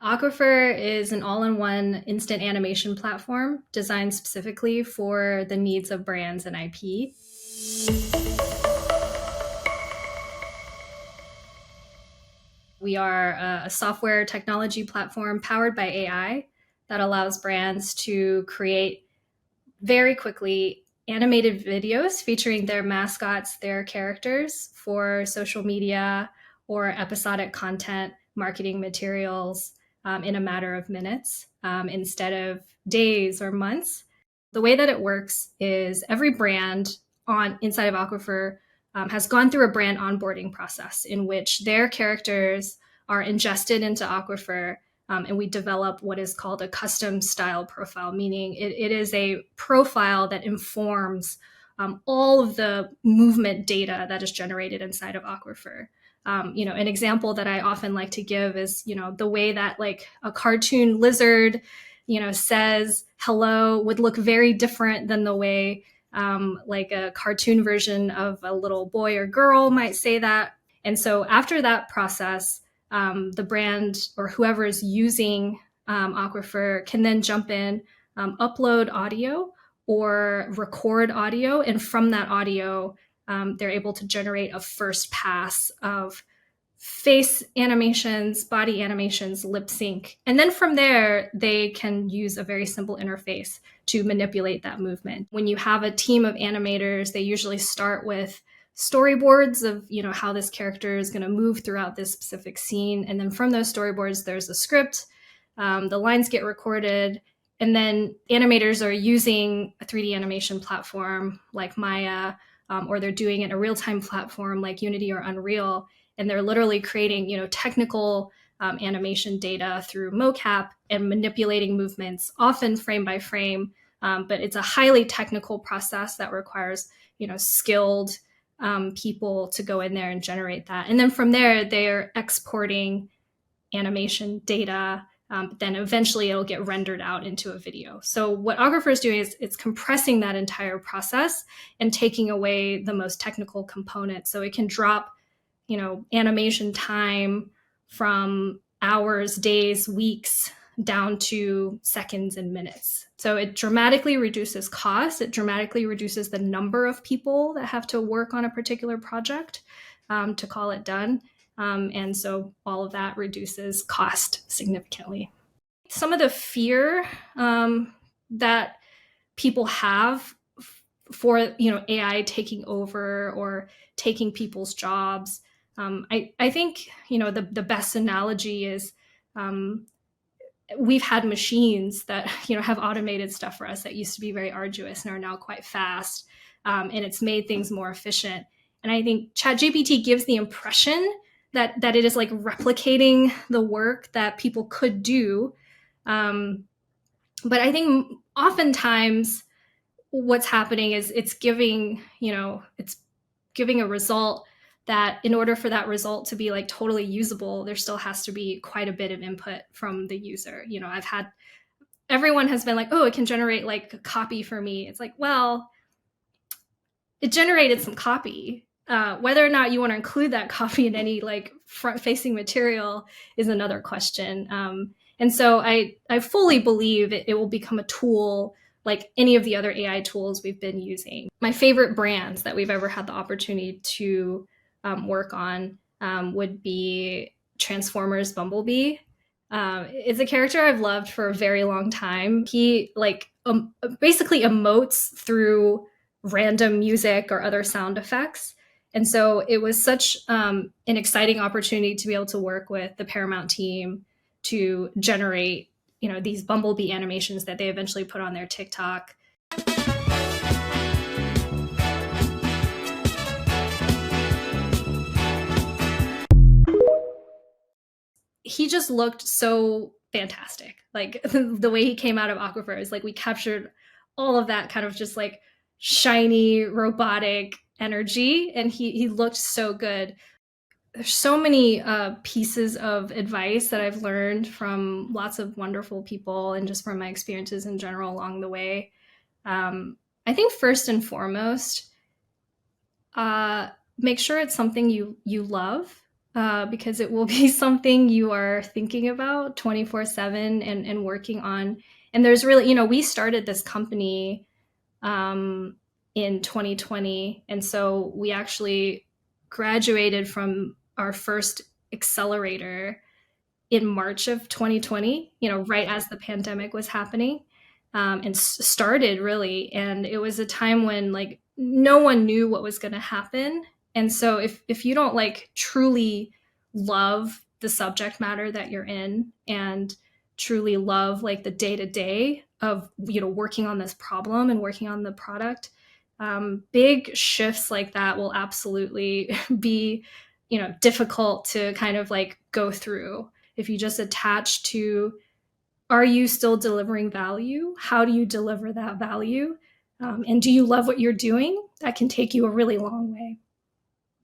Aquifer is an all-in-one instant animation platform designed specifically for the needs of brands and IP. We are a software technology platform powered by AI that allows brands to create very quickly animated videos featuring their mascots, their characters for social media or episodic content marketing materials in a matter of minutes instead of days or months. The way that it works is every brand on inside of Aquifer has gone through a brand onboarding process in which their characters are ingested into Aquifer, and we develop what is called a custom style profile, meaning it is a profile that informs all of the movement data that is generated inside of Aquifer. An example that I often like to give is, the way that like a cartoon lizard, says hello would look very different than the way like a cartoon version of a little boy or girl might say that. And so after that process, the brand or whoever is using Aquifer can then jump in, upload audio or record audio. And from that audio, they're able to generate a first pass of face animations, body animations, lip sync. And then from there, they can use a very simple interface to manipulate that movement. When you have a team of animators, they usually start with storyboards of how this character is going to move throughout this specific scene, and then from those storyboards there's a script. The lines get recorded, and then animators are using a 3D animation platform like Maya, or they're doing it in a real-time platform like Unity or Unreal, and they're literally creating technical animation data through mocap and manipulating movements, often frame by frame. But it's a highly technical process that requires skilled people to go in there and generate that. And then from there, they're exporting animation data, but then eventually it'll get rendered out into a video. So what Aquifer is doing is it's compressing that entire process and taking away the most technical components. So it can drop, animation time from hours, days, weeks, down to seconds and minutes. So it dramatically reduces cost. It dramatically reduces the number of people that have to work on a particular project to call it done. And so all of that reduces cost significantly. Some of the fear that people have for AI taking over or taking people's jobs, I think the best analogy is we've had machines that have automated stuff for us that used to be very arduous and are now quite fast, and it's made things more efficient. And I think ChatGPT gives the impression that it is like replicating the work that people could do, but I think oftentimes what's happening is it's giving a result that in order for that result to be like totally usable, there still has to be quite a bit of input from the user. Everyone has been like, oh, it can generate like a copy for me. It's like, well, it generated some copy. Whether or not you want to include that copy in any like front-facing material is another question. And so I fully believe it will become a tool like any of the other AI tools we've been using. My favorite brands that we've ever had the opportunity to work on would be Transformers Bumblebee. It's a character I've loved for a very long time. He basically emotes through random music or other sound effects. And so it was such an exciting opportunity to be able to work with the Paramount team to generate these Bumblebee animations that they eventually put on their TikTok. He just looked so fantastic. Like the way he came out of Aquifer is like we captured all of that kind of just like shiny robotic energy, and he looked so good. There's so many pieces of advice that I've learned from lots of wonderful people and just from my experiences in general along the way. I think first and foremost, make sure it's something you love. because it will be something you are thinking about 24/7 and working on. And there's really, we started this company um, in 2020. And so we actually graduated from our first accelerator in March of 2020, right as the pandemic was happening, and started really. And it was a time when like no one knew what was going to happen. And so if you don't like truly love the subject matter that you're in and truly love like the day to day of working on this problem and working on the product, big shifts like that will absolutely be difficult to kind of like go through if you just attach to, are you still delivering value? How do you deliver that value? And do you love what you're doing? That can take you a really long way.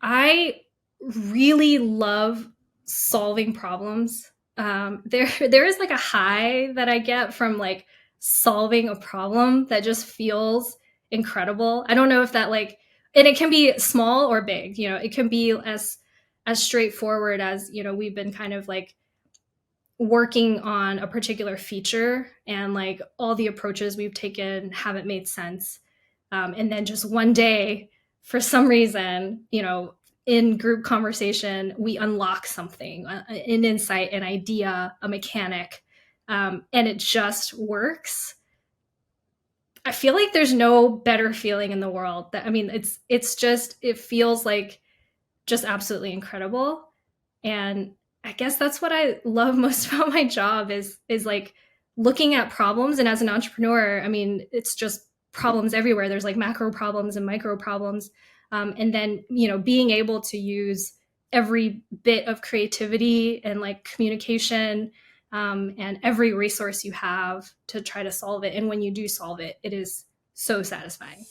I really love solving problems. There is like a high that I get from like solving a problem that just feels incredible. I don't know if that like, and it can be small or big. It can be as straightforward as we've been kind of like working on a particular feature and like all the approaches we've taken haven't made sense. And then just one day, for some reason, in group conversation, we unlock something, an insight, an idea, a mechanic, and it just works. I feel like there's no better feeling in the world. That I mean, it feels like just absolutely incredible. And I guess that's what I love most about my job is like looking at problems. And as an entrepreneur, I mean, it's just problems everywhere. There's like macro problems and micro problems. And then, being able to use every bit of creativity and like communication, and every resource you have to try to solve it. And when you do solve it, it is so satisfying.